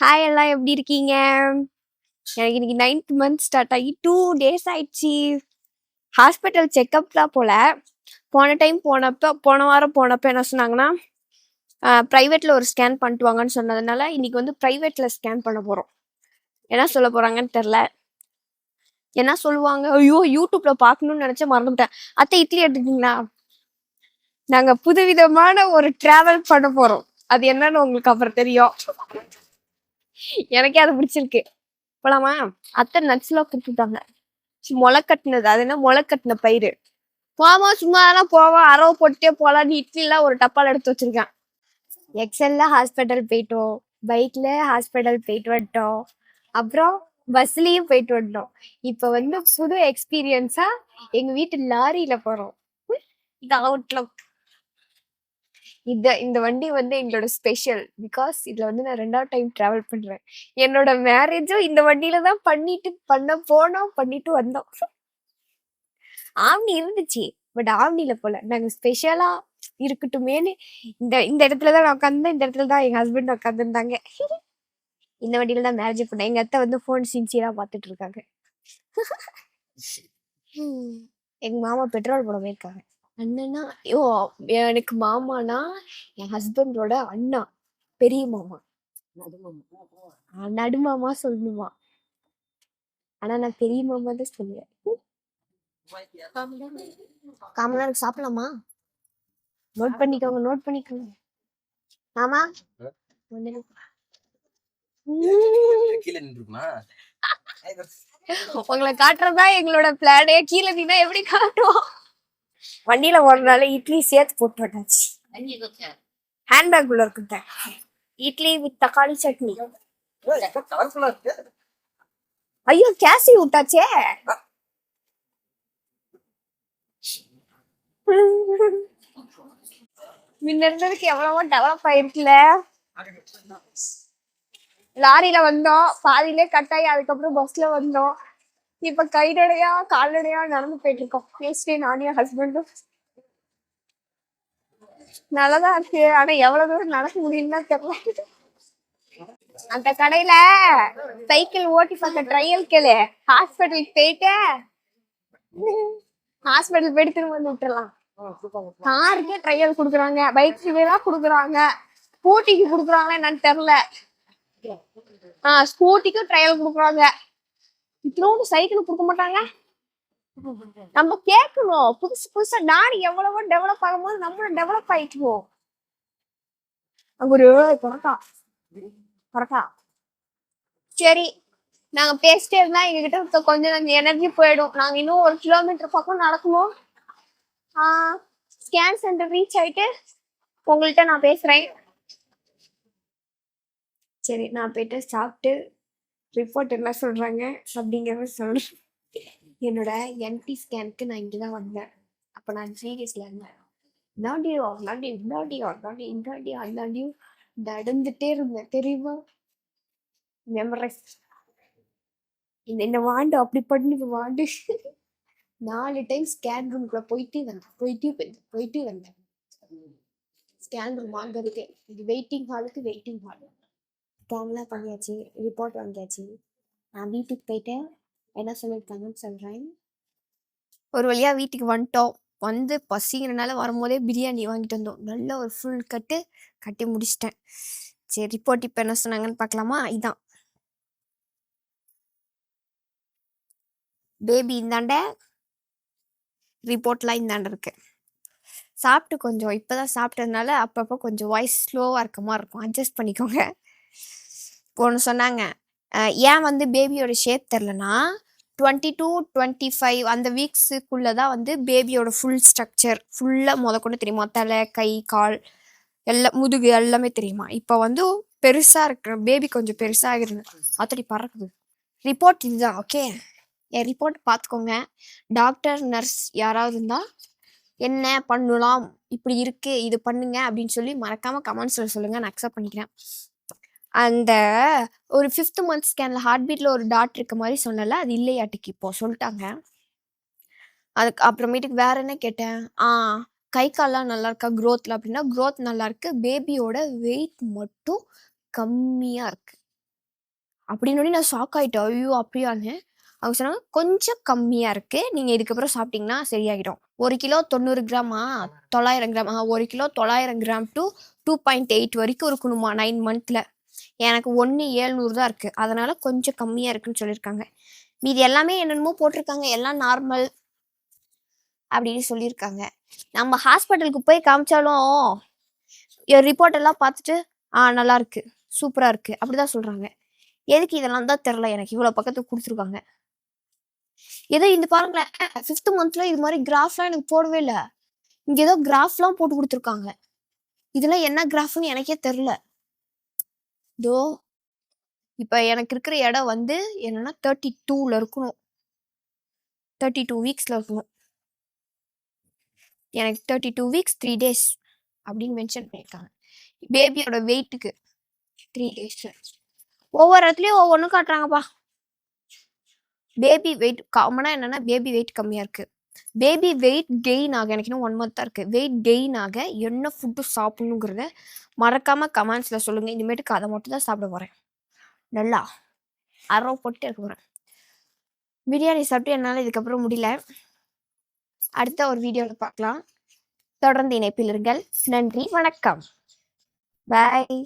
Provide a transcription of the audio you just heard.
Hi எல்லாம் எப்படி இருக்கீங்க? எனக்கு இன்னைக்கு 9th மந்த் ஸ்டார்ட் ஆகி 2 days ஆயிடுச்சு. ஹாஸ்பிட்டல் செக்கப்லாம் போல. போன வாரம் போனப்ப என்ன சொன்னாங்கன்னா, ப்ரைவேட்ல ஒரு ஸ்கேன் பண்ணிட்டு வாங்கன்னு சொன்னதுனால இன்னைக்கு வந்து ப்ரைவேட்ல ஸ்கேன் பண்ண போறோம். என்ன சொல்ல போறாங்கன்னு தெரில. என்ன சொல்லுவாங்க? ஐயோ யூடியூப்ல பார்க்கணும்னு நினைச்சா மறந்துட்டேன். அத்தை இட்லி எடுத்துக்கிங்களா? நாங்க புதுவிதமான ஒரு டிராவல் பண்ண போறோம். அது என்னன்னு உங்களுக்கு அப்புறம் தெரியும். எனக்கே அது பிடிச்சிருக்கு. போலாமா? அத்தை நட்ஸ்லாம் கொடுத்துட்டாங்க. முளை கட்டினது, அது என்ன முளை கட்டின பயிறு. போவோம், சும்மா தான் போவோம், அரவை போட்டுட்டே போலான்னு இட்லிலாம் ஒரு டப்பால எடுத்து வச்சிருக்கேன். எக்ஸல்ல ஹாஸ்பிட்டல் போயிட்டோம், பைக்ல ஹாஸ்பிட்டல் போயிட்டு வந்துட்டோம், அப்புறம் பஸ்லயும் போயிட்டு வந்துட்டோம். இப்ப வந்து புது எக்ஸ்பீரியன்ஸா எங்க வீட்டு லாரியில போறோம். இது அவுட்லுக். இந்த வண்டி வந்து எங்களோட ஸ்பெஷல். பிகாஸ் இதுல வந்து நான் 2வது டைம் டிராவல் பண்றேன். என்னோட மேரேஜும் இந்த வண்டியில தான் பண்ணிட்டு வந்தோம். ஆம்னி இருந்துச்சு, பட் ஆம்னில போல. நாங்க ஸ்பெஷலா இருக்கட்டுமேனு இந்த இடத்துலதான் நான் உட்காந்து, இந்த இடத்துல தான் எங்க ஹஸ்பண்ட் உட்காந்துருந்தாங்க. இந்த வண்டியில தான் மேரேஜ் பண்ணேன். எங்க அத்தை வந்து போன் சின்சியரா பாத்துட்டு இருக்காங்க. எங்க மாமா பெட்ரோல் போட போயிருக்காங்க. அண்ணனா எனக்கு மாமானா என் ஹஸ்பண்டோட அண்ணா, பெரிய மாமா. நடுமாமா சொல்லணுமா? ஆனா நான் பெரிய மாமா தான் சொல்லுவேன். காமனாருக்கு சாப்பிடலாமா? நோட் பண்ணிக்கோங்க. ஆமா, உங்களை காட்டுறதா எங்களோட பிளானே. கீழே நீனா எப்படி காட்டுவோம்? வண்டியில ஓடுறதுனால இட்லி சேர்த்து போட்டு வந்தாச்சு. ஹேண்ட்பேக் உள்ள இருக்குட்டேன். இட்லி வித் தக்காளி சட்னி. ஐயோ கேசி விட்டாச்சே. முன்ன இருந்ததுக்கு எவ்வளவோ டெவலப் ஆயிருக்குல. லாரியில வந்தோம், பாதியிலே கட்டாயி அதுக்கப்புறம் பஸ்ல வந்தோம். இப்ப கைநடையா கால்நடையா நடந்து போயிட்டு இருக்கோம். பேசிட்டே நானே ஹஸ்பண்டும். நல்லாதான் இருக்கு, ஆனா எவ்வளவு தூரம் நடக்க முடியும்னா தெரியல. அந்த கடையில சைக்கிள் ஓட்டி பார்த்த ட்ரையல் கேளு. ஹாஸ்பிட்டலுக்கு போயிட்டு திரும்ப வந்து விட்டுறலாம். காருக்கே ட்ரையல் குடுக்குறாங்க, பைக்கு தான் குடுக்குறாங்க, ஸ்கூட்டிக்கு குடுக்குறாங்க என்னன்னு தெரியல. ஸ்கூட்டிக்கும் ட்ரையல் குடுக்குறாங்க. இத்தனோடு சைக்கிள் கொடுக்க மாட்டாங்க. நம்ம கேட்கணும், புதுசு புதுசா நாடு எவ்வளவோ டெவலப் ஆகும்போது நம்மளும் டெவலப் ஆயிக்குவோம். அங்க ஒரு பறக்கா. சரி, நாங்க பேசிட்டே இருந்தா எங்க கிட்ட கொஞ்சம் எனர்ஜி போயிடும். நாங்க இன்னும் 1 கிலோமீட்டர் பக்கம் நடக்கணும். ஸ்கேன் சென்டர் ரீச் ஆயிட்டு உங்கள்கிட்ட நான் பேசுறேன். சரி, நான் போயிட்டு சாப்பிட்டு ரிப்போர்ட் என்ன சொல்றாங்க அப்படிங்கறத சொல்றேன். என்னோட என்டி ஸ்கேனுக்கு நான் இங்கதான் வந்தேன். அப்ப நான் சீரியஸ்ல இருந்தேன். நடந்துட்டே இருந்தேன் தெரியுமா? மெமரைஸ். இந்த வாண்டு அப்படி பண்ணுது வாண்டு. 4 டைம் ஸ்கேன் ரூம்குள்ள போயிட்டு வந்தேன். ஸ்கேன் ரூம் வாங்கிறதுக்கு இது வெயிட்டிங் ஹால். ஸ்கேன்லாம் பண்ணியாச்சு, ரிப்போர்ட் வாங்கியாச்சு. நான் வீட்டுக்கு போயிட்டேன். என்ன சொல்லியிருக்காங்கன்னு சொல்றேன். ஒரு வழியா வீட்டுக்கு வந்துட்டோம். வந்து பசிங்கிறனால வரும்போதே பிரியாணி வாங்கிட்டு வந்தோம். நல்ல ஒரு ஃபுல் கட்டி முடிச்சிட்டேன். சரி, ரிப்போர்ட் இப்போ என்ன சொன்னாங்கன்னு பார்க்கலாமா? இதான் பேபி, இந்தாண்ட ரிப்போர்ட்லாம் இந்தாண்ட இருக்கு. சாப்பிட்டு கொஞ்சம் இப்போதான் சாப்பிட்டதுனால அப்பப்போ கொஞ்சம் வாய்ஸ் ஸ்லோவாக இருக்க மாதிரி இருக்கும், அட்ஜஸ்ட் பண்ணிக்கோங்க. ஒன்று சொன்னாங்க, ஏன் வந்து பேபியோட ஷேப் தெரிலனா 22-25 அந்த வீக்ஸுக்குள்ளே தான் வந்து பேபியோட ஃபுல் ஸ்ட்ரக்சர் ஃபுல்லாக முதற்கொண்டு தெரியுமா. தலை, கை, கால் எல்லாம், முதுகு எல்லாமே தெரியுமா. இப்போ வந்து பெருசாக இருக்கிற பேபி கொஞ்சம் பெருசாக இருந்து அத்தடி பறக்குது. ரிப்போர்ட் இதுதான். ஓகே, என் ரிப்போர்ட் பார்த்துக்கோங்க. டாக்டர், நர்ஸ் யாராவது இருந்தால் என்ன பண்ணலாம், இப்படி இருக்கு, இது பண்ணுங்க அப்படின்னு சொல்லி மறக்காமல் கமெண்ட்ஸில் சொல்லுங்கள், நான் அக்செப்ட் பண்ணிக்கிறேன். அந்த ஒரு 5th மந்த் ஸ்கேனில் ஹார்ட் பீட்டில் ஒரு டாட் இருக்க மாதிரி சொன்னல, அது இல்லையாட்டிக்கு இப்போ சொல்லிட்டாங்க. அதுக்கு அப்புறமேட்டுக்கு வேற என்ன கேட்டேன், கை கால்லாம் நல்லா இருக்கா க்ரோத்தில் அப்படின்னா க்ரோத் நல்லா இருக்கு. பேபியோட வெயிட் மட்டும் கம்மியாக இருக்கு. அப்படின்னு நான் ஷாக் ஆயிட்டேன். ஐயோ அப்படியான்னு. அவங்க சொன்னாங்க கொஞ்சம் கம்மியா இருக்கு, நீங்க இதுக்கப்புறம் சாப்பிட்டீங்கன்னா சரியாகிடும். 1 kilo 90 கிராமா 900 gram 1 kilo 900 gram to 2.8 வரைக்கும் இருக்கணுமா 9 மந்த்ல. எனக்கு 1,700 தான் இருக்கு, அதனால கொஞ்சம் கம்மியா இருக்குன்னு சொல்லியிருக்காங்க. மீதி எல்லாமே என்னென்னமோ போட்டிருக்காங்க, எல்லாம் நார்மல் அப்படின்னு சொல்லியிருக்காங்க. நம்ம ஹாஸ்பிட்டலுக்கு போய் காமிச்சாலும் ரிப்போர்ட் எல்லாம் பார்த்துட்டு நல்லா இருக்கு, சூப்பரா இருக்கு அப்படிதான் சொல்றாங்க. எதுக்கு இதெல்லாம் தான் தெரியல எனக்கு. இவ்வளவு பக்கத்துக்கு கொடுத்துருக்காங்க. ஏதோ இந்த பாருங்களேன், 5th மந்த்ல இது மாதிரி கிராஃப்லாம் எனக்கு போடவே இல்லை. இங்க ஏதோ கிராஃப்லாம் போட்டு கொடுத்துருக்காங்க. இதெல்லாம் என்ன கிராஃப்னு எனக்கே தெரியல. இதோ இப்ப எனக்கு இருக்கிற இடம் வந்து என்னன்னா 32ல இருக்கணும், 32 வீக்ஸ்ல இருக்கணும். எனக்கு 32 வீக்ஸ் 3 days அப்படின்னு மென்ஷன் பண்ணியிருக்காங்க. பேபியோட வெயிட்டுக்கு 3 days. ஒவ்வொரு இடத்துலயும் ஒவ்வொன்றும் காட்டுறாங்கப்பா. பேபி வெயிட் காமனா என்னன்னா பேபி வெயிட் கம்மியா இருக்கு. பேபி வெயிட் கெயின் ஆக எனக்கு இன்னும் 1 month தான் இருக்கு. வெயிட் கெயின் ஆக என்ன ஃபுட்டு சாப்பிடணுங்கிறத மறக்காம கமெண்ட்ஸ்ல சொல்லுங்க. இனிமேட்டுக்கு அதை மட்டும் தான் சாப்பிட போறேன். நல்லா அரவ போட்டு இருக்க போறேன். பிரியாணி சாப்பிட்டு என்னால் இதுக்கப்புறம் முடியல. அடுத்த ஒரு வீடியோவில் பார்க்கலாம். தொடர்ந்து இணைப்பில் இருங்கள். நன்றி, வணக்கம், பாய்.